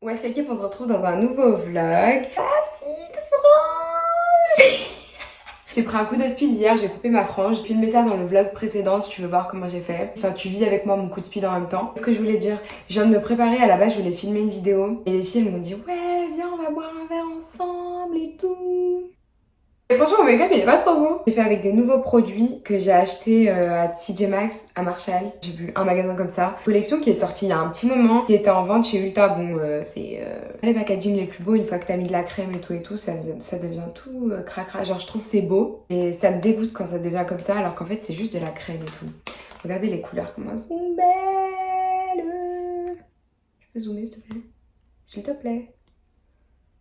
Wesh l'équipe, on se retrouve dans un nouveau vlog. La petite frange. J'ai pris un coup de speed hier, j'ai coupé ma frange. J'ai filmé ça dans le vlog précédent si tu veux voir comment j'ai fait. Enfin, tu vis avec moi mon coup de speed en même temps. Ce que je voulais dire, je viens de me préparer. À la base, je voulais filmer une vidéo. Et les filles, elles m'ont dit, ouais, viens, on va boire un verre ensemble et tout. Et franchement, mon make-up il est pas trop beau. J'ai fait avec des nouveaux produits que j'ai achetés à TJ Maxx, à Marshall. J'ai vu un magasin comme ça. Collection qui est sortie il y a un petit moment, qui était en vente chez Ulta. Bon, c'est les packaging les plus beaux. Une fois que t'as mis de la crème et tout, ça devient tout cracra. Genre, je trouve c'est beau. Et ça me dégoûte quand ça devient comme ça, alors qu'en fait, c'est juste de la crème et tout. Regardez les couleurs, comment elles sont belles. Tu peux zoomer, s'il te plaît? S'il te plaît.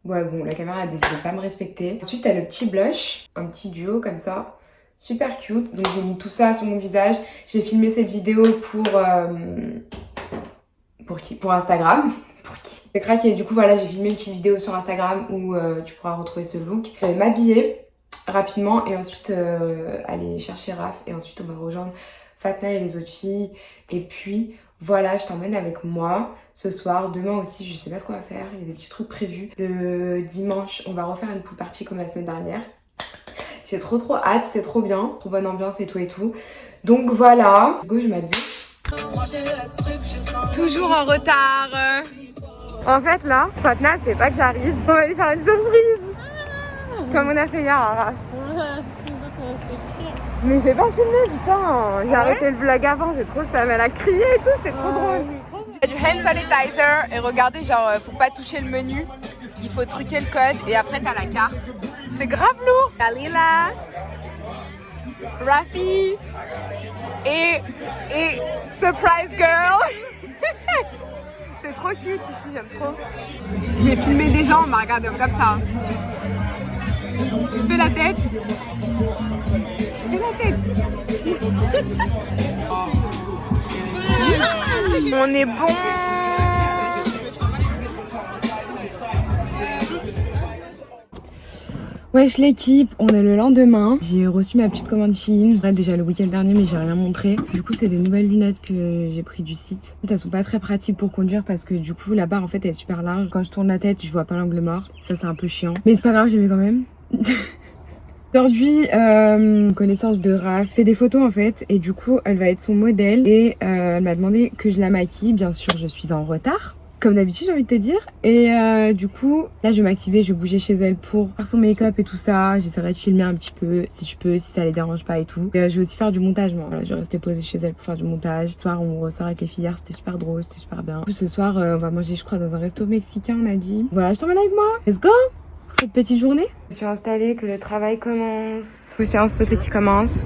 Ouais, bon, la caméra a décidé de pas me respecter. Ensuite, t'as le petit blush, un petit duo comme ça, super cute. Donc j'ai mis tout ça sur mon visage. J'ai filmé cette vidéo pour qui? Pour Instagram. Pour qui? J'ai craqué. Du coup, voilà, j'ai filmé une petite vidéo sur Instagram où tu pourras retrouver ce look. Je vais m'habiller rapidement et ensuite aller chercher Raph. Et ensuite, on va rejoindre Fatna et les autres filles. Et puis, voilà, je t'emmène avec moi ce soir. Demain aussi, je sais pas ce qu'on va faire. Il y a des petits trucs prévus. Le dimanche, on va refaire une pool party comme la semaine dernière. J'ai trop hâte, c'est trop bien. Trop bonne ambiance et tout et tout. Donc voilà. Let's go, je m'habille. Toujours en retard. En fait, là, Fatna, c'est pas que j'arrive. On va lui faire une surprise. Comme on a fait hier à Raph. Mais j'ai pas filmé, putain. J'ai arrêté le vlog avant, j'ai trop ça. Mais elle a crié et tout, c'était trop drôle. Il y a du hand sanitizer et regardez, genre, pour pas toucher le menu, il faut truquer le code et après t'as la carte. C'est grave lourd. Dalila, Rafi et Surprise Girl. C'est trop cute ici, j'aime trop. J'ai filmé des gens, on m'a regardé comme ça. Fais la tête. Fais la tête. On est bon. Wesh l'équipe, on est le lendemain. J'ai reçu ma petite commande Shein. Ouais, déjà le week-end dernier, mais j'ai rien montré. Du coup, c'est des nouvelles lunettes que j'ai pris du site. Elles sont pas très pratiques pour conduire parce que du coup, la barre en fait elle est super large. Quand je tourne la tête, je vois pas l'angle mort. Ça, c'est un peu chiant. Mais c'est pas grave, j'aimais quand même. Aujourd'hui, connaissance de Raph fait des photos en fait et du coup elle va être son modèle et elle m'a demandé que je la maquille. Bien sûr, je suis en retard comme d'habitude, j'ai envie de te dire. Et du coup là je vais m'activer, je vais bouger chez elle pour faire son make-up et tout ça. J'essaierai de filmer un petit peu si je peux, si ça les dérange pas et tout. Et, je vais aussi faire du montage moi. Voilà, je vais rester posée chez elle pour faire du montage. Ce soir on ressort avec les filles, c'était super drôle, c'était super bien. Ce soir on va manger je crois dans un resto mexicain, on a dit. Voilà, je t'emmène avec moi, let's go cette petite journée. Je suis installée, que le travail commence. Séance photo qui commence.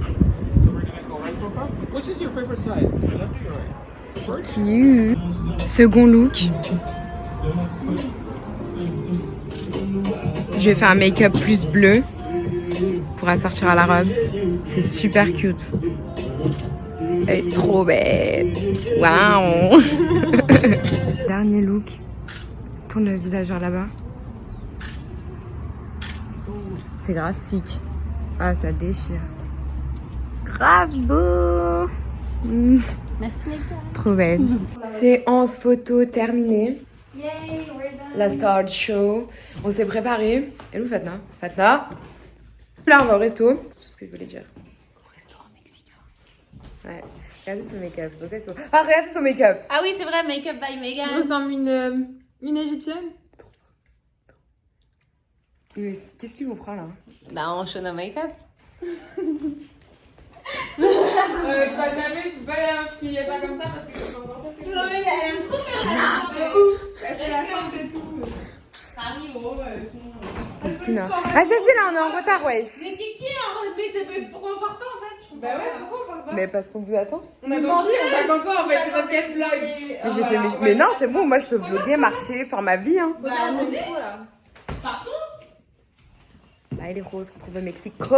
C'est cute. Second look. Je vais faire un make-up plus bleu pour assortir à la robe. C'est super cute. Elle est trop belle. Waouh. Dernier look. Tourne le visage vers là-bas. C'est grave sick. Ah, ça déchire. Grave beau. Merci les gars. Trop belle. Séance photo terminée. La start show. On s'est préparé. Elle est où Fatna? Fatna? Là, on va au resto. C'est tout ce que je voulais dire. Au restaurant mexicain. Ouais. Regardez son make-up. Ah, regardez son make-up. Ah oui, c'est vrai, make-up by Megan. Je ressemble une égyptienne. Mais qu'est-ce qui vous prend là? Bah, on show nos make-up. Tu vas taper, faut pas la meuf qui est pas comme ça parce que c'est pas encore fait. Non, mais elle aime trop Elle fait la sorte et tout. Paris, gros, Christina. Ah, ça c'est là, on est en retard, wesh. Mais c'est qui en mais pourquoi on part pas en fait? Bah ouais, pourquoi on parle pas? Mais parce qu'on vous attend. On attend qui? On attend toi en fait, c'est parce qu'elle vlog. Mais j'ai fait, mais non, c'est bon, moi je peux vlogger, marcher, faire ma vie. Hein. Bah, j'en ai trop là. Partons? Là, les roses, on retrouve au Mexico.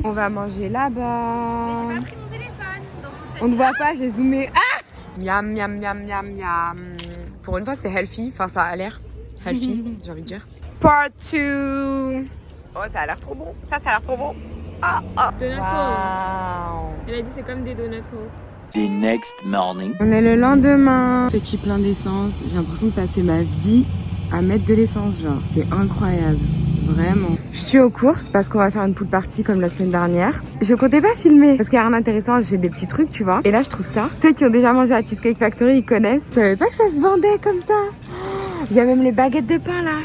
On va manger là-bas. J'ai pas pris mon téléphone dans toute cette On ne voit pas, j'ai zoomé. Ah! Miam, miam, miam, miam, miam. Pour une fois, c'est healthy. Enfin, ça a l'air healthy, j'ai envie de dire. Part 2. Oh, ça a l'air trop bon. Ça a l'air trop bon. Ah, ah. Donuts roll. Wow. Elle a dit c'est comme des donuts roll. The next morning. On est le lendemain. Petit plein d'essence. J'ai l'impression de passer ma vie à mettre de l'essence, genre. C'est incroyable. Vraiment. Je suis aux courses parce qu'on va faire une pool party comme la semaine dernière. Je comptais pas filmer parce qu'il y a rien d'intéressant, j'ai des petits trucs, tu vois. Et là, je trouve ça. Ceux qui ont déjà mangé à Cheesecake Factory, ils connaissent. Je savais pas que ça se vendait comme ça. Il y a même les baguettes de pain là.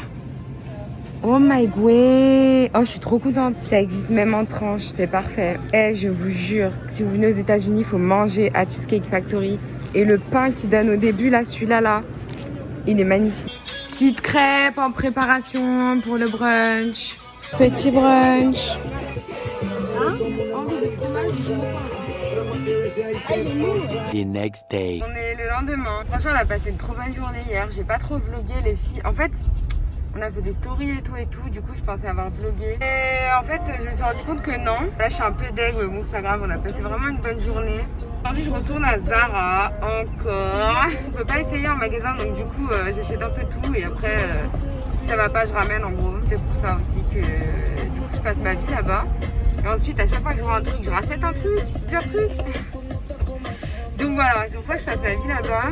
Oh my god. Oh, je suis trop contente. Ça existe même en tranche, c'est parfait. Eh, je vous jure, si vous venez aux États-Unis, il faut manger à Cheesecake Factory. Et le pain qu'ils donnent au début, là, celui-là, là, il est magnifique. Petite crêpe en préparation pour le brunch. Petit brunch. The next day. On est le lendemain. Franchement, on a passé une trop bonne journée hier. J'ai pas trop vlogué les filles. En fait, on a fait des stories et tout. Du coup, je pensais avoir vlogué. Et en fait, je me suis rendu compte que non. Là, je suis un peu deg, mais bon, c'est pas grave. On a passé vraiment une bonne journée. Aujourd'hui, je retourne à Zara encore. On peut pas essayer en magasin, donc du coup, j'achète un peu tout. Et après, si ça va pas, je ramène en gros. C'est pour ça aussi que du coup, je passe ma vie là-bas. Et ensuite, à chaque fois que je vois un truc, je rachète un truc, plusieurs trucs. Donc voilà, c'est pour ça que je passe ma vie là-bas.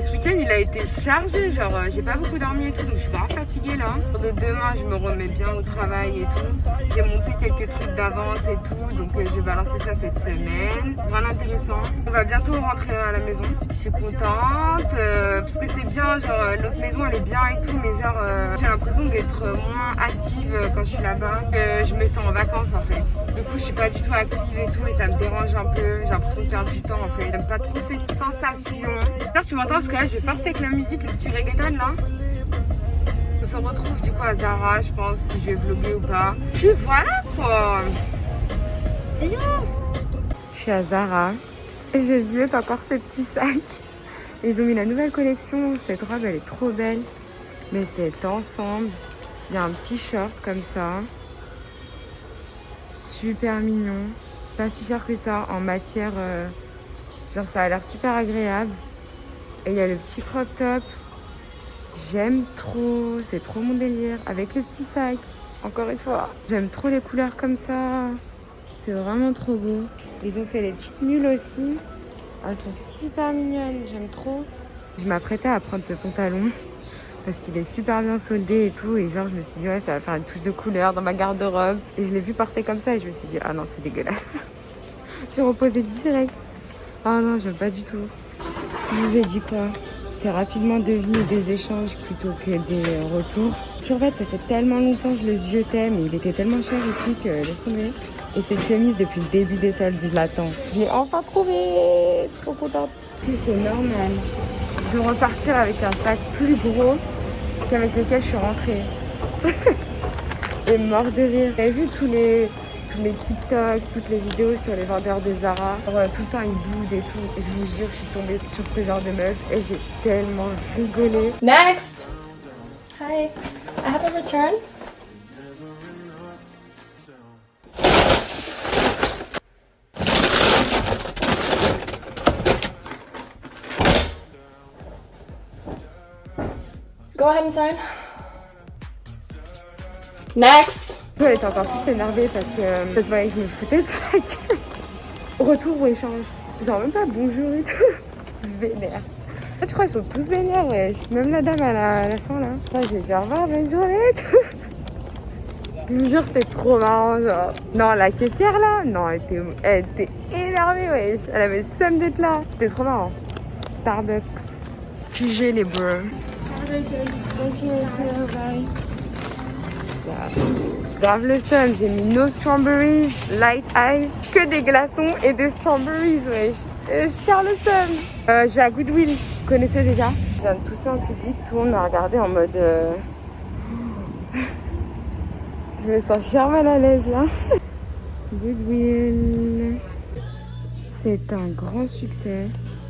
Ce week-end, il a été chargé, genre j'ai pas beaucoup dormi et tout, donc je suis grave fatiguée là. De demain, je me remets bien au travail et tout. J'ai monté quelques trucs d'avance et tout, donc je vais balancer ça cette semaine. Vraiment intéressant. On va bientôt rentrer à la maison. Je suis contente, parce que c'est bien, genre l'autre maison elle est bien et tout, mais genre j'ai l'impression d'être moins active quand je suis là-bas. Je me sens en vacances en fait. Du coup, je suis pas du tout active et tout, et ça me dérange un peu. J'ai l'impression de perdre du temps en fait. J'aime pas trop cette sensation. J'espère que tu m'entends parce que là, je vais forcer avec la musique, le petit reggaeton là. On se retrouve du coup à Zara, je pense, si je vais vlogger ou pas. Puis voilà quoi. See you. Je suis à Zara et je ziote encore ces petits sacs. Ils ont mis la nouvelle collection. Cette robe, elle est trop belle. Mais cet ensemble, il y a un petit short comme ça. Super mignon. Pas si cher que ça en matière. Genre ça a l'air super agréable. Et il y a le petit crop top. J'aime trop. C'est trop mon délire. Avec le petit sac. Encore une fois. J'aime trop les couleurs comme ça. C'est vraiment trop beau. Ils ont fait les petites mules aussi. Elles sont super mignonnes. J'aime trop. Je m'apprêtais à prendre ce pantalon. Parce qu'il est super bien soldé et tout. Et genre je me suis dit ouais, ça va faire une touche de couleur dans ma garde-robe. Et je l'ai vu porter comme ça et je me suis dit ah non, c'est dégueulasse. J'ai reposé direct. Ah non, j'aime pas du tout. Je vous ai dit quoi? C'est rapidement devenu des échanges plutôt que des retours. Sur fait, ça fait tellement longtemps que je le ziotais, mais il était tellement cher ici que laisse tomber. Et cette chemise, depuis le début des soldes, je l'attends. Je l'ai enfin trouvé. Trop contente. Et c'est normal de repartir avec un sac plus gros qu'avec lequel je suis rentrée. Et mort de rire. Vous avez vu tous les TikTok, toutes les vidéos sur les vendeurs de Zara. Tout le temps ils boudent et tout. Et je vous jure, je suis tombée sur ce genre de meuf et j'ai tellement rigolé. Next! Hi, I have a return. Go ahead and sign. Next! Elle était encore plus énervée parce que ça se voyait que je me foutais de sa gueule. Retour ou échange. Genre même pas bonjour et tout. Vénère. Ah, tu crois qu'ils sont tous vénères, wesh. Même la dame à la fin là. Là je lui ai dit au revoir, bonne journée et tout. Je vous jure c'était trop marrant genre. Non la caissière là, non elle était énervée wesh. Elle avait somme d'être là. C'était trop marrant. Starbucks. QG les bros. Grave le seum, j'ai mis no strawberries, light ice, que des glaçons et des strawberries, wesh. Je tire le seum. Je vais à Goodwill, vous connaissez déjà? Je viens de tousser en public, tout le monde m'a regardé en mode... Je me sens cher mal à l'aise là. Goodwill. C'est un grand succès.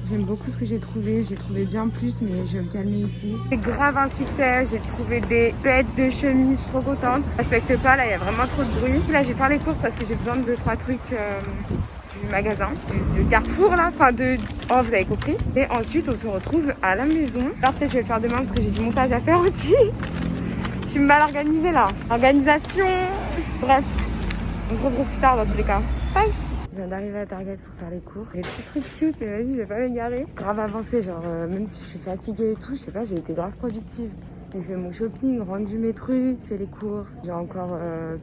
J'aime beaucoup ce que j'ai trouvé bien plus mais je vais me calmer ici. C'est grave un succès, j'ai trouvé des bêtes de chemises, je suis trop contente. Je respecte pas, là il y a vraiment trop de bruit. Là je vais faire les courses parce que j'ai besoin de 2-3 trucs du magasin, du Carrefour là, enfin de... Oh vous avez compris. Et ensuite on se retrouve à la maison. Alors peut-être je vais le faire demain parce que j'ai du montage à faire aussi. Je suis mal organisée là. Organisation. Bref, on se retrouve plus tard dans tous les cas. Bye. Je viens d'arriver à Target pour faire les cours. Les petits trucs cute, mais vas-y, je vais pas m'égarer. Grave avancé, genre même si je suis fatiguée et tout, je sais pas, j'ai été grave productive. J'ai fait mon shopping, rendu mes trucs, fait les courses. J'ai encore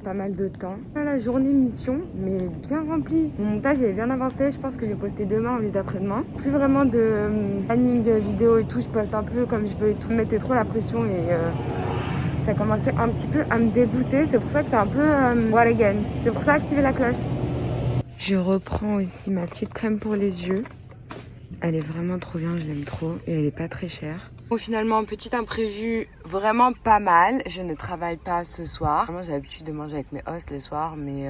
pas mal de temps. La journée mission, mais bien remplie. Mon montage est bien avancé. Je pense que je vais poster demain au lieu d'après-demain. Plus vraiment de planning vidéo et tout. Je poste un peu comme je veux et tout. Je mettais trop la pression et ça commençait un petit peu à me dégoûter. C'est pour ça que c'est un peu what again. C'est pour ça activer la cloche. Je reprends aussi ma petite crème pour les yeux. Elle est vraiment trop bien, je l'aime trop et elle est pas très chère. Bon, finalement, petit imprévu vraiment pas mal. Je ne travaille pas ce soir. Vraiment, j'ai l'habitude de manger avec mes hosts le soir, mais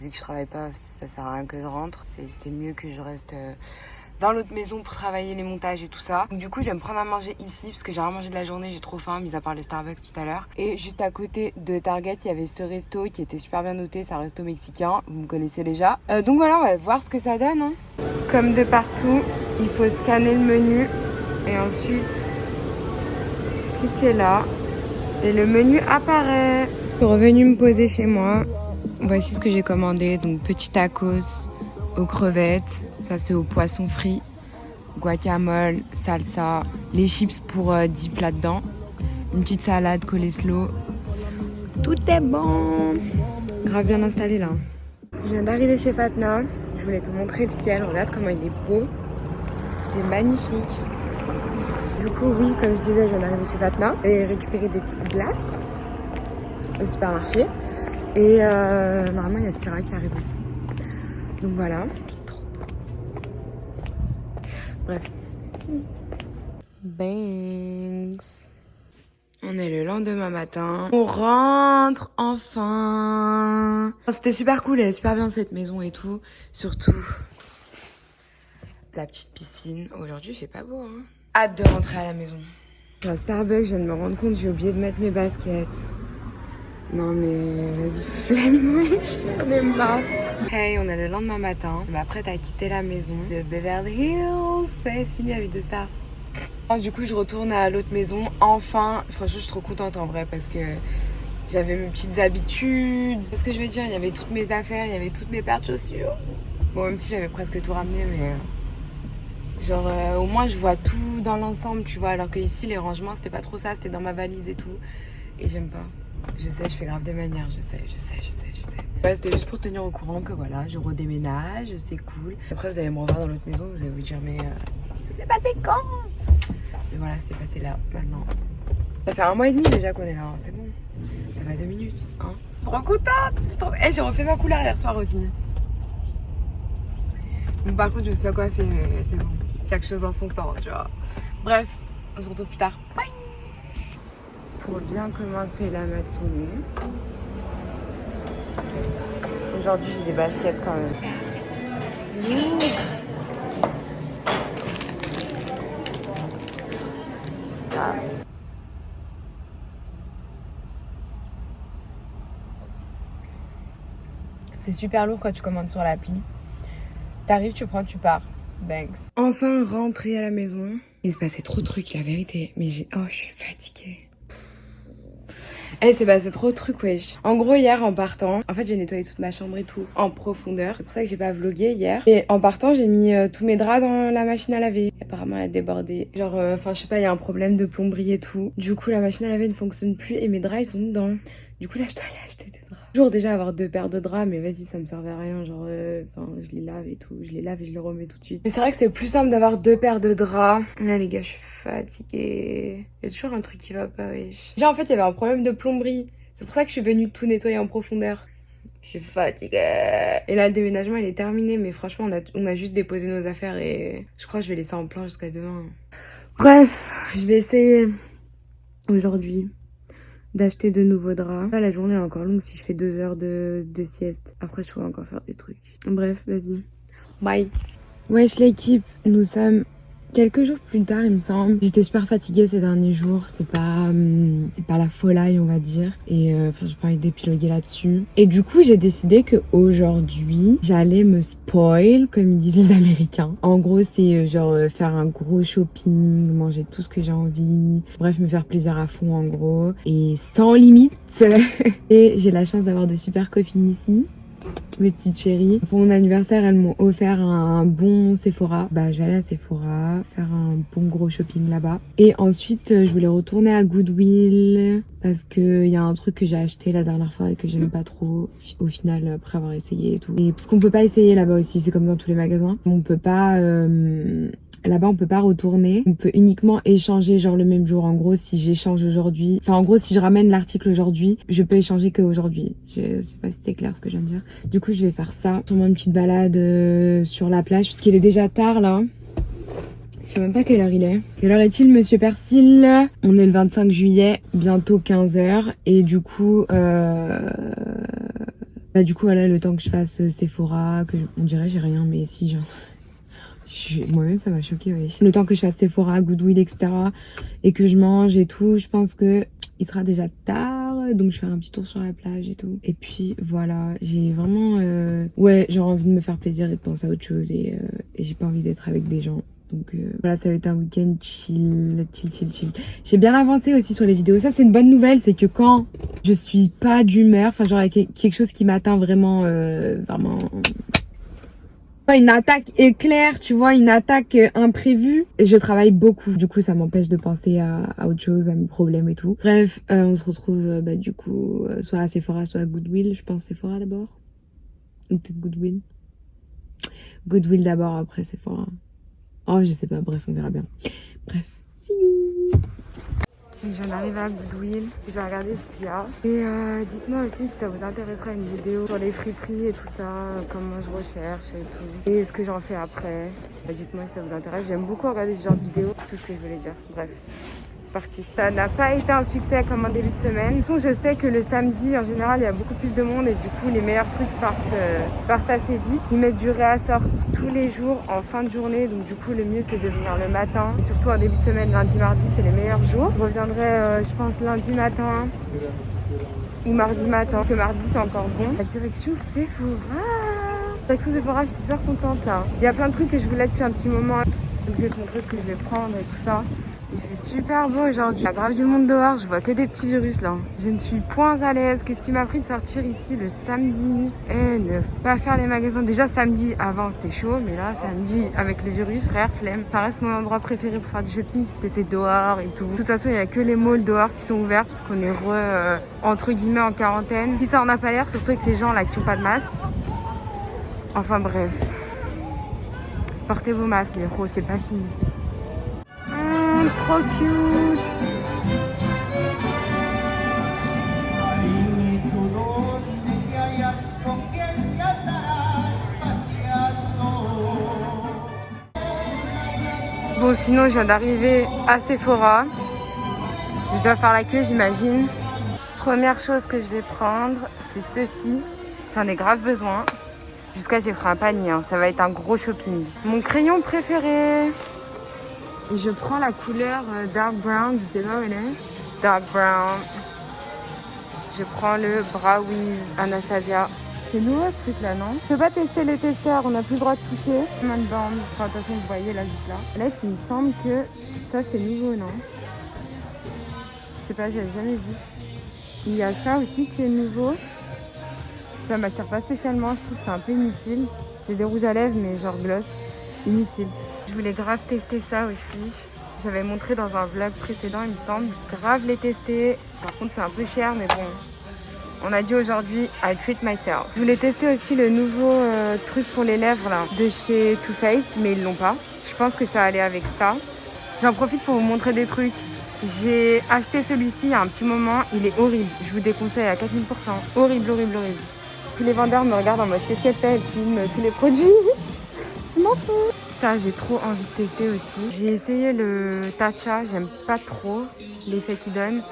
vu que je travaille pas, ça sert à rien que je rentre. C'est mieux que je reste dans l'autre maison pour travailler les montages et tout ça. Donc, du coup, je vais me prendre à manger ici parce que j'ai rien mangé de la journée, j'ai trop faim, mis à part les Starbucks tout à l'heure. Et juste à côté de Target, il y avait ce resto qui était super bien noté, c'est un resto mexicain, vous me connaissez déjà. Donc voilà, on va voir ce que ça donne. Hein. Comme de partout, il faut scanner le menu et ensuite cliquer là et le menu apparaît. Je suis revenue me poser chez moi. Voici ce que j'ai commandé, donc petit tacos aux crevettes, ça c'est au poisson frit, guacamole, salsa, les chips pour 10 plats dedans, une petite salade coleslaw. Tout est bon. Grave bien installé là. Je viens d'arriver chez Fatna. Je voulais te montrer le ciel. Regarde comment il est beau. C'est magnifique. Du coup, oui, comme je disais, je viens d'arriver chez Fatna et récupérer des petites glaces au supermarché. Et normalement, il y a Syrah qui arrive aussi. Donc voilà. C'est trop beau. Bref. Banks. On est le lendemain matin. On rentre enfin. C'était super cool, elle est super bien cette maison et tout. Surtout la petite piscine. Aujourd'hui, il fait pas beau, hein. Hâte de rentrer à la maison. À Starbucks, je viens de me rendre compte, j'ai oublié de mettre mes baskets. Non mais vas-y, flemme, j'en ai marre. Hey, on est le lendemain matin. Je m'apprête à quitter la maison de Beverly Hills. C'est fini la vie de star. Du coup, je retourne à l'autre maison. Enfin, franchement, je suis trop contente en vrai parce que j'avais mes petites habitudes. C'est ce que je veux dire, il y avait toutes mes affaires, il y avait toutes mes paires de chaussures. Bon, même si j'avais presque tout ramené, mais genre au moins je vois tout dans l'ensemble, tu vois. Alors que ici, les rangements, c'était pas trop ça, c'était dans ma valise et tout. Et j'aime pas. Je sais, je fais grave des manières, je sais. Ouais, c'était juste pour tenir au courant que voilà, je redéménage, c'est cool. Après, vous allez me revoir dans l'autre maison, vous allez vous dire, mais ça s'est passé quand? Mais voilà, c'est passé là, maintenant. Ça fait 1 mois et demi déjà qu'on est là, hein. C'est bon. Ça va 2 minutes, hein. Je suis trop contente. Eh, j'ai refait ma couleur hier soir aussi. Donc, par contre, je me suis pas coiffée, mais c'est bon. Chaque chose dans son temps, tu vois. Bref, on se retrouve plus tard. Bye. Pour bien commencer la matinée. Aujourd'hui, j'ai des baskets quand même. Ah. C'est super lourd quand tu commandes sur l'appli. T'arrives, tu prends, tu pars. Banks. Enfin rentrée à la maison. Il se passait trop de trucs, la vérité. Mais je suis fatiguée. Eh, c'est passé trop de trucs, wesh. En gros, hier, en partant, en fait, j'ai nettoyé toute ma chambre et tout, en profondeur. C'est pour ça que j'ai pas vlogué hier. Et en partant, j'ai mis tous mes draps dans la machine à laver. Apparemment, elle a débordé. Genre, enfin, je sais pas, il y a un problème de plomberie et tout. Du coup, la machine à laver ne fonctionne plus et mes draps, ils sont dedans. Du coup, là, je dois aller acheter des draps. Toujours déjà avoir 2 paires de draps, mais vas-y, ça me servait à rien. Genre, enfin, je les lave et tout. Je les lave et je les remets tout de suite. Mais c'est vrai que c'est plus simple d'avoir 2 paires de draps. Là, les gars, je suis fatiguée. Il y a toujours un truc qui va pas, wesh. Déjà, en fait, il y avait un problème de plomberie. C'est pour ça que je suis venue tout nettoyer en profondeur. Je suis fatiguée. Et là, le déménagement, il est terminé. Mais franchement, on a juste déposé nos affaires et je crois que je vais laisser en plan jusqu'à demain. Bref, je vais essayer aujourd'hui d'acheter de nouveaux draps. Là, la journée est encore longue si je fais 2 heures de sieste. Après, je pourrais encore faire des trucs. Bref, vas-y. Bye. Wesh l'équipe, nous sommes quelques jours plus tard, il me semble. J'étais super fatiguée ces derniers jours. C'est pas la folie, on va dire. Et j'ai pas envie d'épiloguer là-dessus. Et du coup, j'ai décidé que aujourd'hui, j'allais me spoil, comme ils disent les Américains. En gros, c'est genre faire un gros shopping, manger tout ce que j'ai envie. Bref, me faire plaisir à fond, en gros. Et sans limite. Et j'ai la chance d'avoir de super copines ici. mes petites chéries. Pour mon anniversaire, elles m'ont offert un bon Sephora. Bah je vais aller à Sephora, faire un bon gros shopping là-bas. Et ensuite, je voulais retourner à Goodwill parce que y a un truc que j'ai acheté la dernière fois et que j'aime pas trop au final après avoir essayé et tout. Et parce qu'on peut pas essayer là-bas aussi, c'est comme dans tous les magasins. On peut pas... Là-bas, on peut pas retourner. On peut uniquement échanger genre le même jour. En gros, si j'échange aujourd'hui... Enfin, en gros, si je ramène l'article aujourd'hui, je peux échanger qu'aujourd'hui. Je sais pas si c'est clair ce que je viens de dire. Du coup, je vais faire ça. Sûrement une petite balade sur la plage, puisqu'il est déjà tard, là. Je sais même pas quelle heure il est. Quelle heure est-il, monsieur Persil? On est le 25 juillet, bientôt 15h. Et du coup... Bah, du coup, voilà, le temps que je fasse Sephora, on dirait j'ai rien, mais si, genre... Moi-même ça m'a choqué, ouais. Le temps que je fasse Sephora, Goodwill, etc. et que je mange et tout, je pense que il sera déjà tard, donc je ferai un petit tour sur la plage et tout. Et puis voilà, j'ai vraiment ouais, j'ai envie de me faire plaisir et de penser à autre chose et j'ai pas envie d'être avec des gens. Donc voilà, ça va être un week-end chill. J'ai bien avancé aussi sur les vidéos. Ça, c'est une bonne nouvelle, c'est que quand je suis pas d'humeur, enfin genre quelque chose qui m'atteint vraiment, vraiment... Une attaque éclair, tu vois, une attaque imprévue. Et je travaille beaucoup. Du coup, ça m'empêche de penser à autre chose, à mes problèmes et tout. Bref, on se retrouve du coup soit à Sephora, soit à Goodwill. Je pense Sephora d'abord. Ou peut-être Goodwill. Goodwill d'abord, après Sephora. Oh, je sais pas. Bref, on verra bien. Bref, see you. Je viens d'arriver à Goodwill, je vais regarder ce qu'il y a. Et dites-moi aussi si ça vous intéresserait une vidéo sur les friperies et tout ça, comment je recherche et tout. Et ce que j'en fais après. Dites-moi si ça vous intéresse. J'aime beaucoup regarder ce genre de vidéos. C'est tout ce que je voulais dire. Bref, c'est parti. Ça n'a pas été un succès comme en début de semaine. De toute façon, je sais que le samedi, en général, il y a beaucoup plus de monde et du coup, les meilleurs trucs partent assez vite. Ils mettent du réassort tous les jours en fin de journée. Donc du coup, le mieux, c'est de venir le matin. Et surtout en début de semaine, lundi, mardi, c'est les meilleurs jours. Je reviendrai, je pense, lundi matin ou mardi matin. Parce que mardi, c'est encore bon. La direction Sephora. Direction Sephora, je suis super contente là. Il y a plein de trucs que je voulais depuis un petit moment. Donc je vais te montrer ce que je vais prendre et tout ça. Il fait super beau aujourd'hui. Il y a grave du monde dehors, je vois que des petits virus là. Je ne suis point à l'aise. Qu'est-ce qui m'a pris de sortir ici le samedi et ne pas faire les magasins? Déjà samedi avant c'était chaud, mais là samedi avec le virus, frère, flemme. Ça reste mon endroit préféré pour faire du shopping parce que c'est dehors et tout. De toute façon, il n'y a que les malls dehors qui sont ouverts parce qu'on est entre guillemets en quarantaine. Si ça en a pas l'air, surtout avec les gens là qui n'ont pas de masque. Enfin bref. Portez vos masques les gros, c'est pas fini. Trop cute. Bon, sinon je viens d'arriver à Sephora. Je dois faire la queue, j'imagine. Première chose que je vais prendre, c'est ceci. J'en ai grave besoin. Jusqu'à j'ai pris un panier, hein. Ça va être un gros shopping. Mon crayon préféré. Et je prends la couleur dark brown, je sais pas où elle est. Dark brown. Je prends le Brow Wiz Anastasia. C'est nouveau ce truc là, non? Je peux pas tester les testeurs, on n'a plus le droit de toucher. Enfin, de toute façon, vous voyez là, juste là. Là, il me semble que ça c'est nouveau, non? Je sais pas, j'avais jamais vu. Il y a ça aussi qui est nouveau. Ça m'attire pas spécialement, je trouve que c'est un peu inutile. C'est des rouges à lèvres, mais genre gloss. Inutile. Je voulais grave tester ça aussi. J'avais montré dans un vlog précédent, il me semble. Grave les tester. Par contre, c'est un peu cher, mais bon. On a dit aujourd'hui, I treat myself. Je voulais tester aussi le nouveau truc pour les lèvres là, de chez Too Faced, mais ils l'ont pas. Je pense que ça allait avec ça. J'en profite pour vous montrer des trucs. J'ai acheté celui-ci il y a un petit moment. Il est horrible. Je vous déconseille à 4000%. Horrible, horrible, horrible. Tous les vendeurs me regardent en mode qu'est-ce qu'elle fait, elle filme tous les produits. Je m'en fous. Ça, j'ai trop envie de tester aussi. J'ai essayé le Tatcha, j'aime pas trop l'effet qu'il donne.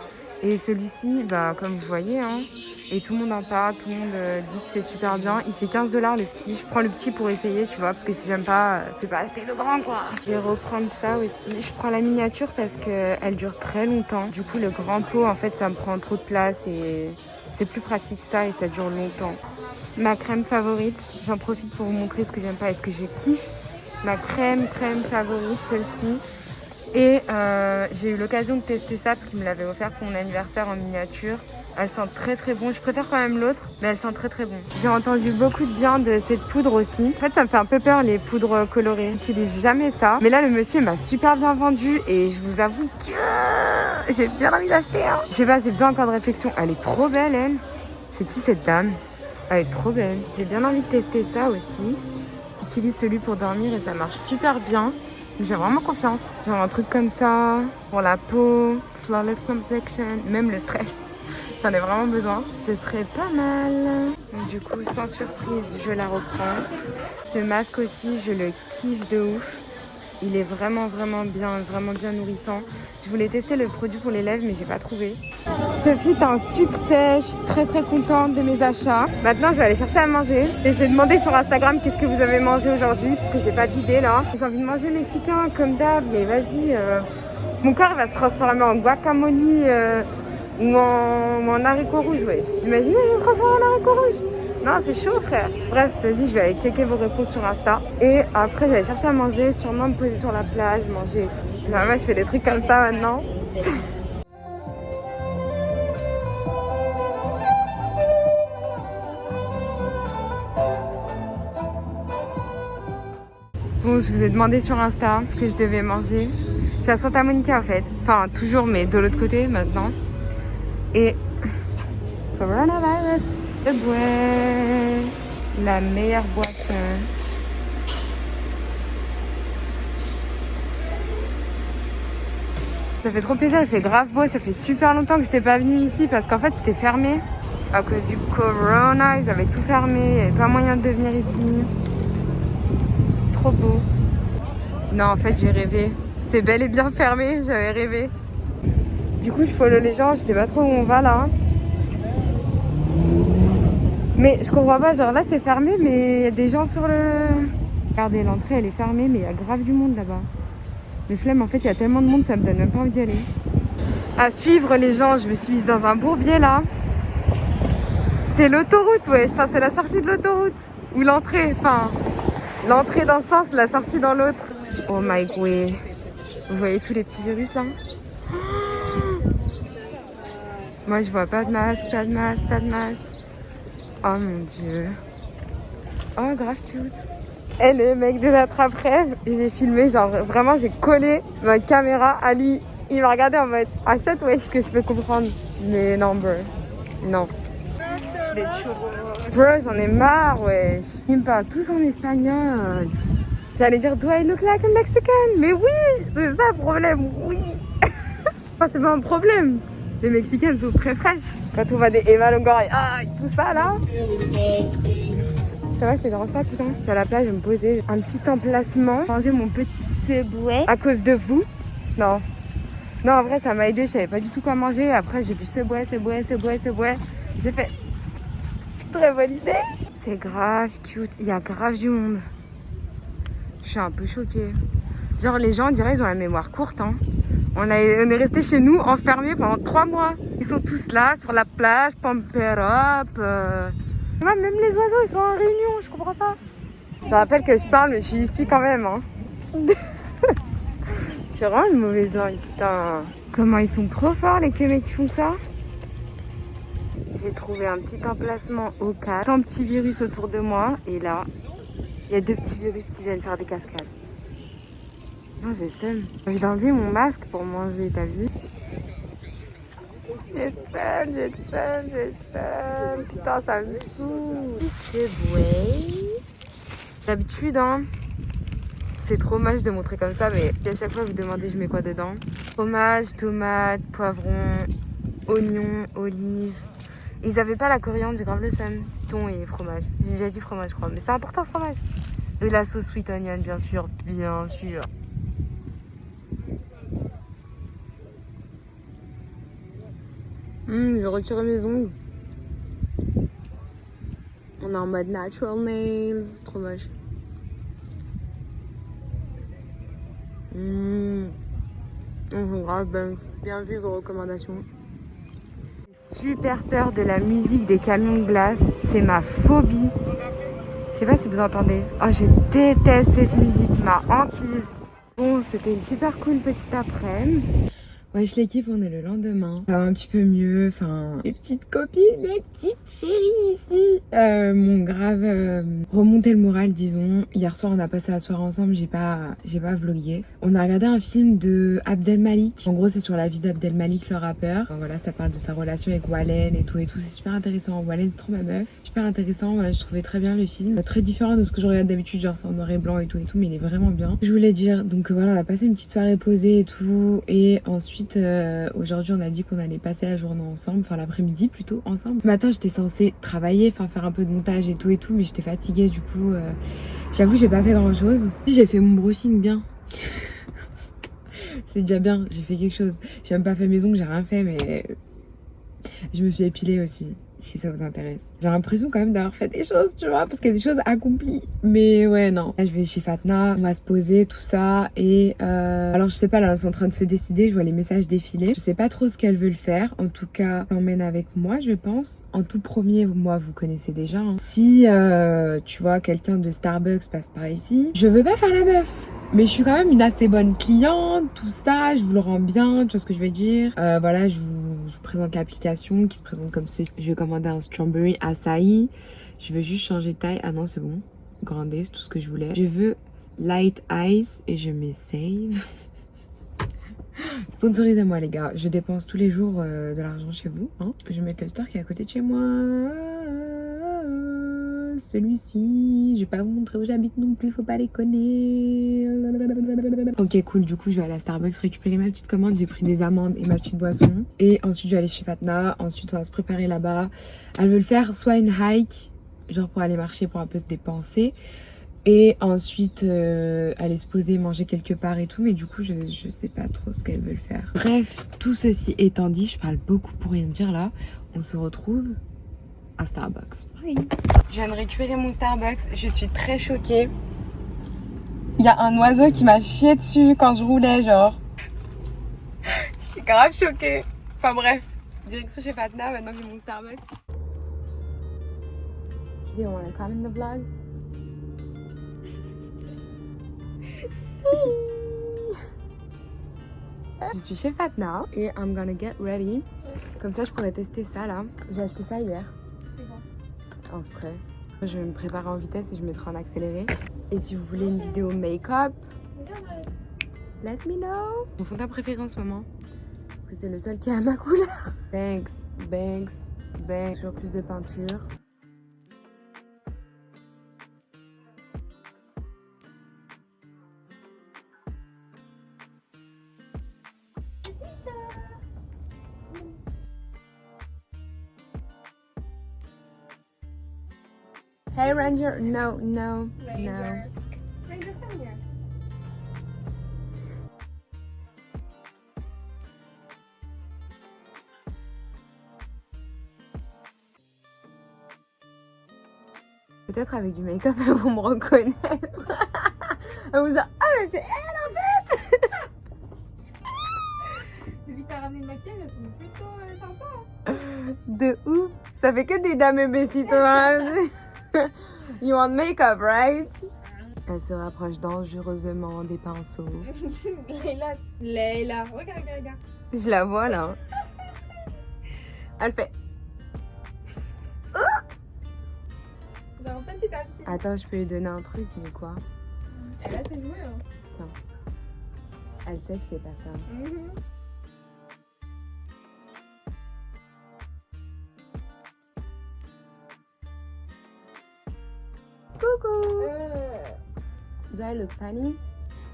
Et celui-ci, bah, comme vous voyez, hein, et tout le monde en parle, tout le monde dit que c'est super bien. Il fait 15$ le petit. Je prends le petit pour essayer, tu vois, parce que si j'aime pas, je vais pas acheter le grand, quoi. Je vais reprendre ça aussi. Je prends la miniature parce qu'elle dure très longtemps. Du coup, le grand pot, en fait, ça me prend trop de place et c'est plus pratique ça et ça dure longtemps. Ma crème favorite, j'en profite pour vous montrer ce que j'aime pas et ce que je kiffe. Ma crème favorite, celle-ci. Et j'ai eu l'occasion de tester ça parce qu'il me l'avait offert pour mon anniversaire en miniature. Elle sent très très bon. Je préfère quand même l'autre, mais elle sent très très bon. J'ai entendu beaucoup de bien de cette poudre aussi. En fait, ça me fait un peu peur les poudres colorées. J'utilise jamais ça. Mais là, le monsieur m'a super bien vendu et je vous avoue que j'ai bien envie d'acheter. Hein. Je sais pas, j'ai besoin encore de réflexion. Elle est trop belle, elle. C'est qui cette dame? Elle est trop belle. J'ai bien envie de tester ça aussi. J'utilise celui pour dormir et ça marche super bien. J'ai vraiment confiance. Genre un truc comme ça pour la peau, flawless complexion, même le stress. J'en ai vraiment besoin. Ce serait pas mal. Donc du coup, sans surprise, je la reprends. Ce masque aussi, je le kiffe de ouf. Il est vraiment bien nourrissant. Je voulais tester le produit pour les lèvres, mais j'ai pas trouvé. Ce fut un succès. Je suis très contente de mes achats. Maintenant, je vais aller chercher à manger. Et j'ai demandé sur Instagram qu'est-ce que vous avez mangé aujourd'hui, parce que j'ai pas d'idée là. J'ai envie de manger mexicain comme d'hab, mais vas-y. Mon corps va se transformer en guacamole ou en haricot rouge, wesh. Imaginez, je me transforme en haricot rouge. Non, c'est chaud, frère. Bref, vas-y, je vais aller checker vos réponses sur Insta. Et après, je vais aller chercher à manger, sûrement me poser sur la plage, manger et tout. Moi, je fais des trucs comme ça maintenant. Bon, je vous ai demandé sur Insta ce que je devais manger. Je suis à Santa Monica en fait. Enfin, toujours, mais de l'autre côté maintenant. Et coronavirus. Je bois la meilleure boisson. Ça fait trop plaisir, il fait grave beau. Ça fait super longtemps que j'étais pas venue ici parce qu'en fait c'était fermé. À cause du corona, ils avaient tout fermé. Il n'y avait pas moyen de venir ici. C'est trop beau. Non, en fait j'ai rêvé. C'est bel et bien fermé, j'avais rêvé. Du coup je follow les gens, je sais pas trop où on va là. Mais je comprends pas, genre là c'est fermé mais il y a des gens sur le... Regardez, l'entrée elle est fermée mais il y a grave du monde là-bas. Mais flemme, en fait il y a tellement de monde, ça me donne même pas envie d'y aller. À suivre les gens, je me suis mise dans un bourbier là. C'est l'autoroute, ouais, je pense que c'est la sortie de l'autoroute. Ou l'entrée, enfin l'entrée dans ce sens, la sortie dans l'autre. Oh my god. Vous voyez tous les petits virus là? Moi je vois pas de masque, pas de masque, pas de masque. Oh mon dieu. Oh grave cute. Et le mec de notre après, j'ai filmé, genre vraiment j'ai collé ma caméra à lui. Il m'a regardé en mode achète, wesh, que je peux comprendre. Mais non bro, non. Les churros. Bro, j'en ai marre, wesh. Ils me parlent tous en espagnol. J'allais dire do I look like a Mexican? Mais oui, c'est ça le problème, oui. C'est pas un problème. Les Mexicaines sont très fraîches. Quand on voit des Eva Longoria et tout ça là. Ça va, je te dérange pas tout le temps. Je suis à la plage, je vais me poser. Un petit emplacement. Manger mon petit Subway. À cause de vous. Non. Non, en vrai, ça m'a aidé. Je savais pas du tout quoi manger. Après, j'ai vu Subway. J'ai fait très bonne idée. C'est grave cute. Il y a grave du monde. Je suis un peu choquée. Genre, les gens, on dirait, ils ont la mémoire courte, hein. On est resté chez nous, enfermés pendant 3 mois. Ils sont tous là, sur la plage, pamper up. Ouais, même les oiseaux, ils sont en réunion, je comprends pas. Je rappelle que je parle, mais je suis ici quand même. Hein. Je suis vraiment une mauvaise langue, putain. Comment ils sont trop forts, les Québécois qui font ça. J'ai trouvé un petit emplacement au cas, sans petits virus autour de moi. Et là, il y a 2 petits virus qui viennent faire des cascades. Non, j'ai le seum. J'ai envie d'enlever mon masque pour manger, t'as vu? J'ai le seum. Putain, ça me saoule. C'est bon. D'habitude, hein, c'est trop moche de montrer comme ça, mais à chaque fois, vous demandez je mets quoi dedans. Fromage, tomate, poivron, oignon, olive. Ils avaient pas la coriandre, j'ai grave le seum. Thon et fromage. J'ai déjà dit fromage, je crois. Mais c'est important, le fromage. Et la sauce sweet onion, bien sûr. J'ai retiré mes ongles. On est en mode natural nails. C'est trop moche. Grave bien vu vos recommandations. J'ai super peur de la musique des camions de glace. C'est ma phobie. Je sais pas si vous entendez. Oh, je déteste cette musique, ma hantise. Bon, c'était une super cool petite après-midi. Wesh l'équipe, on est le lendemain. Ça va un petit peu mieux. Enfin, mes petites copines, mes petites chéries ici m'ont grave remonté le moral, disons. Hier soir, on a passé la soirée ensemble. J'ai pas vlogué. On a regardé un film de Abdel Malik. En gros, c'est sur la vie d'Abdel Malik, le rappeur. Enfin, voilà, ça parle de sa relation avec Wallen et tout. C'est super intéressant. Wallen, c'est trop ma meuf. Super intéressant. Voilà, je trouvais très bien le film. Très différent de ce que je regarde d'habitude, genre c'est en noir et blanc et tout, mais il est vraiment bien. Je voulais dire, donc voilà, on a passé une petite soirée posée et tout. Et ensuite, aujourd'hui on a dit qu'on allait passer la journée ensemble, enfin l'après-midi plutôt ensemble. Ce matin j'étais censée travailler, enfin faire un peu de montage et tout, mais j'étais fatiguée du coup j'avoue j'ai pas fait grand chose. J'ai fait mon brushing bien. C'est déjà bien, j'ai fait quelque chose. J'ai même pas fait mes ongles, j'ai rien fait, mais je me suis épilée aussi, si ça vous intéresse. J'ai l'impression quand même d'avoir fait des choses, tu vois, parce qu'il y a des choses accomplies. Mais ouais, non. Là, je vais chez Fatna, on va se poser, tout ça. Et alors, je sais pas, là, elles sont en train de se décider. Je vois les messages défiler. Je sais pas trop ce qu'elles veulent faire. En tout cas, t'emmènes avec moi, je pense. En tout premier, moi, vous connaissez déjà. Hein. Si, tu vois, quelqu'un de Starbucks passe par ici, je veux pas faire la meuf. Mais je suis quand même une assez bonne cliente, tout ça, je vous le rends bien, tu vois ce que je veux dire. Voilà, je vous présente l'application qui se présente comme ceci. Je vais commander un strawberry acai. Je veux juste changer de taille. Ah non, c'est bon. Grande, c'est tout ce que je voulais. Je veux light ice et je mets save. Sponsorisez-moi les gars, je dépense tous les jours de l'argent chez vous. Hein. Je vais mettre le store qui est à côté de chez moi. Celui-ci, je vais pas vous montrer où j'habite non plus, faut pas déconner. Ok cool, du coup je vais aller à Starbucks récupérer ma petite commande, j'ai pris des amandes et ma petite boisson. Et ensuite je vais aller chez Fatna, ensuite on va se préparer là-bas. Elle veut le faire soit une hike, genre pour aller marcher, pour un peu se dépenser. Et ensuite aller se poser, manger quelque part et tout, mais du coup je sais pas trop ce qu'elles veulent faire. Bref, tout ceci étant dit, je parle beaucoup pour rien dire là. On se retrouve à Starbucks. Bye. Je viens de récupérer mon Starbucks, je suis très choquée. Il y a un oiseau qui m'a chié dessus quand je roulais, genre. Je suis grave choquée. Enfin bref, direction chez Fatna, maintenant que j'ai mon Starbucks. Do you wanna come in the vlog? Je suis chez Fatna et I'm gonna get ready. Comme ça, je pourrais tester ça là. J'ai acheté ça hier. C'est bon. En spray. Je vais me préparer en vitesse et je mettrai en accéléré. Et si vous voulez une vidéo make-up, let me know. Mon fond de teint préféré en ce moment, parce que c'est le seul qui est à ma couleur. Banks, Banks, Banks. Toujours plus de peinture. Hey Ranger, no, no, no. Ranger, come here. Peut-être avec du make-up, elles vont me reconnaître. Elles vont se dire, ah mais c'est elle en fait. Depuis que t'as ramené le maquillage, elles sont plutôt sympas. De ouf. Ça fait que des dames besitos. You want make-up, right? Elle se rapproche dangereusement des pinceaux. Leila, regarde. Je la vois là. Elle fait. Genre petit à petit. Attends, je peux lui donner un truc, mais quoi? Elle a ses jouets, hein. Tiens. Elle sait que c'est pas ça. Coucou! Do I look funny?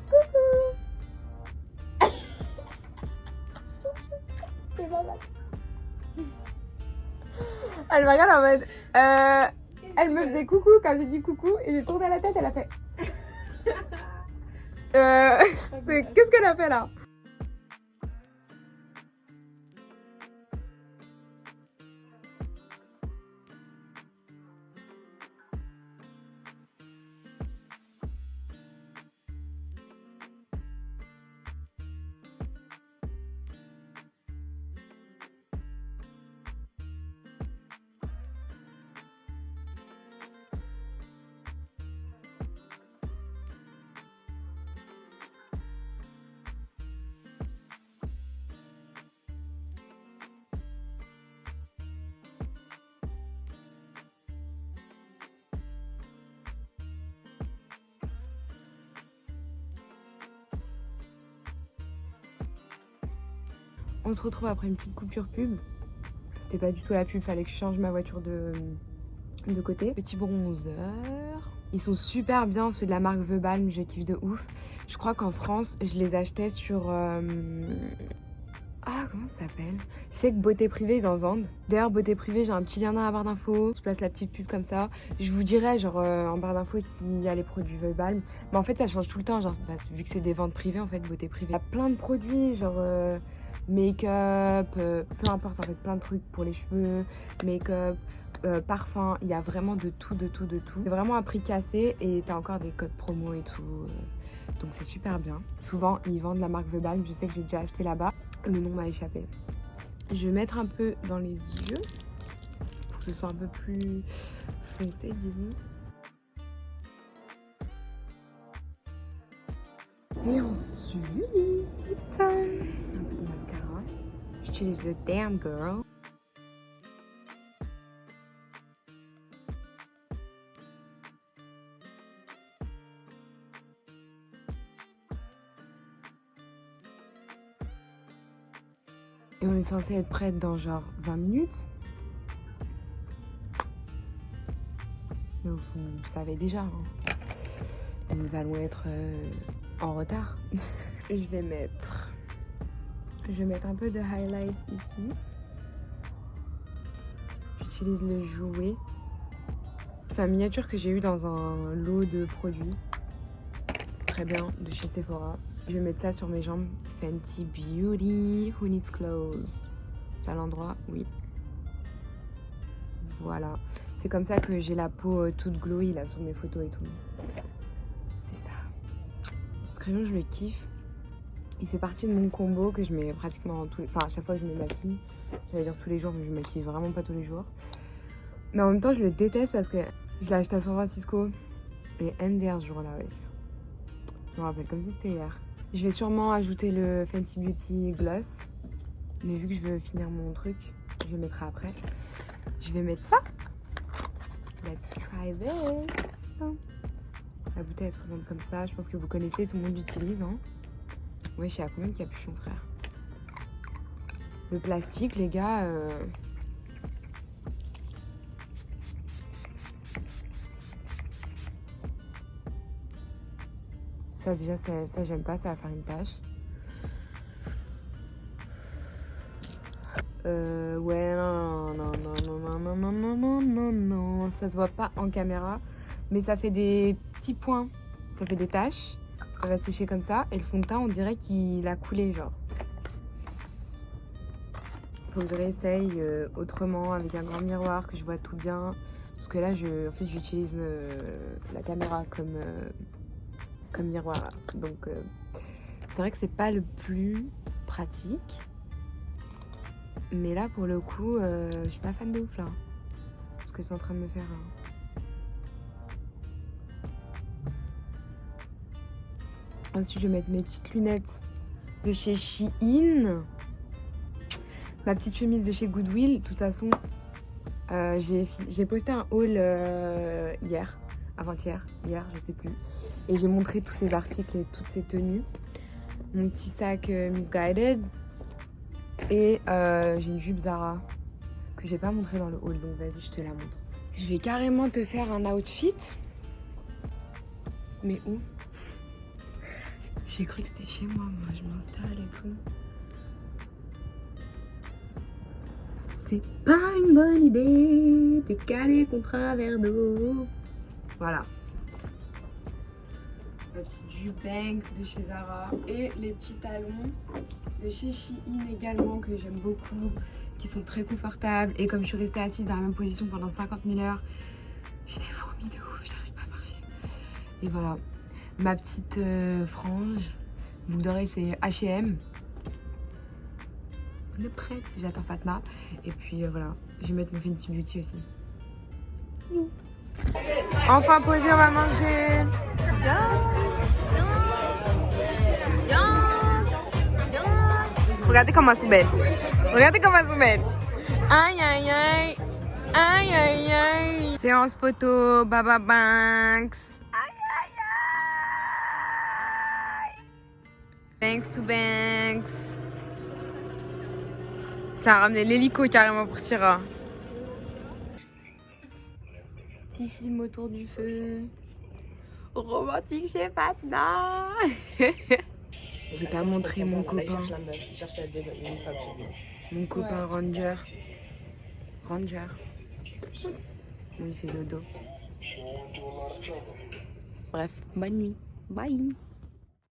Coucou! C'est pas mal. Elle me regarde en mode. Elle me faisait coucou quand j'ai dit coucou et j'ai tourné la tête, elle a fait. Qu'est-ce qu'elle a fait là? On se retrouve après une petite coupure pub. C'était pas du tout la pub, fallait que je change ma voiture de côté. Petit bronzer. Ils sont super bien, ceux de la marque The Balm, je kiffe de ouf. Je crois qu'en France, je les achetais sur... Ah, comment ça s'appelle? Je sais que Beauté Privée, ils en vendent. D'ailleurs, Beauté Privée, j'ai un petit lien dans la barre d'infos. Je place la petite pub comme ça. Je vous dirai, genre, en barre d'infos s'il y a les produits The Balm. Mais en fait, ça change tout le temps. Genre, vu que c'est des ventes privées, en fait, Beauté Privée. Il y a plein de produits, genre make-up, peu importe, en fait, plein de trucs pour les cheveux, make-up, parfum. Il y a vraiment de tout. C'est vraiment un prix cassé et t'as encore des codes promo et tout. Donc c'est super bien. Souvent, ils vendent la marque The Balm. Je sais que j'ai déjà acheté là-bas. Le nom m'a échappé. Je vais mettre un peu dans les yeux pour que ce soit un peu plus foncé, disons. Et ensuite, un peu de mascara. J'utilise le Damn Girl. Et on est censé être prête dans genre 20 minutes. Mais vous savez déjà, hein. Nous allons être en retard. Je vais mettre un peu de highlight ici. J'utilise le Jouet. C'est un miniature que j'ai eu dans un lot de produits. Très bien, de chez Sephora. Je vais mettre ça sur mes jambes. Fenty Beauty, Who Needs Clothes. C'est à l'endroit, oui. Voilà. C'est comme ça que j'ai la peau toute glowy là sur mes photos et tout. C'est ça. Ce crayon, je le kiffe. Il fait partie de mon combo que je mets pratiquement à chaque fois que je me maquille. J'allais dire tous les jours, mais je me maquille vraiment pas tous les jours. Mais en même temps, je le déteste parce que je l'ai acheté à San Francisco. Et MDR ce jour-là, ouais. Je me rappelle comme si c'était hier. Je vais sûrement ajouter le Fenty Beauty Gloss. Mais vu que je veux finir mon truc, je le mettrai après. Je vais mettre ça. Let's try this. La bouteille elle se présente comme ça. Je pense que vous connaissez, tout le monde l'utilise. Hein. Ouais, je sais à combien de capuchons, frère. Le plastique, les gars... Ça déjà, ça j'aime pas, ça va faire une tache. Ouais, non, ça se voit pas en caméra. Mais ça fait des petits points, ça fait des taches. Ça va sécher comme ça. Et le fond de teint, on dirait qu'il a coulé, genre. Faut que je réessaye autrement, avec un grand miroir, que je vois tout bien. Parce que là, en fait, j'utilise la caméra comme miroir. Donc c'est vrai que c'est pas le plus pratique, mais là pour le coup je suis pas fan de ouf là, parce que c'est en train de me faire Ensuite je vais mettre mes petites lunettes de chez Shein, ma petite chemise de chez Goodwill. De toute façon j'ai posté un haul avant-hier, hier, je sais plus. Et j'ai montré tous ces articles et toutes ces tenues. Mon petit sac Missguided. Et j'ai une jupe Zara que j'ai pas montré dans le haul, donc vas-y, je te la montre. Je vais carrément te faire un outfit. Mais où? J'ai cru que c'était chez moi, je m'installe et tout. C'est pas une bonne idée de caler contre un verre d'eau. Voilà. Ma petite jupe Banks de chez Zara et les petits talons de chez Shein également que j'aime beaucoup, qui sont très confortables. Et comme je suis restée assise dans la même position pendant 50 000 heures, j'ai des fourmis de ouf, j'arrive pas à marcher. Et voilà, ma petite frange, boucle d'oreille c'est H&M. Le prête, j'attends Fatma. Et puis voilà, je vais mettre mon Fenty Beauty aussi. Enfin posé, on va manger. Regardez comment elles sont belles. Regardez comment elles sont belles. Aïe aïe aïe. Aïe aïe aïe. Séance photo, Baba Banks. Aïe aïe aïe. Thanks to Banks. Ça a ramené l'hélico carrément pour Syrah. Petit film autour du feu. Romantique chez Fatna. J'ai pas montré mon copain. Mon copain Ranger. Ranger. Bon, il fait dodo. Bref, bonne nuit. Bye.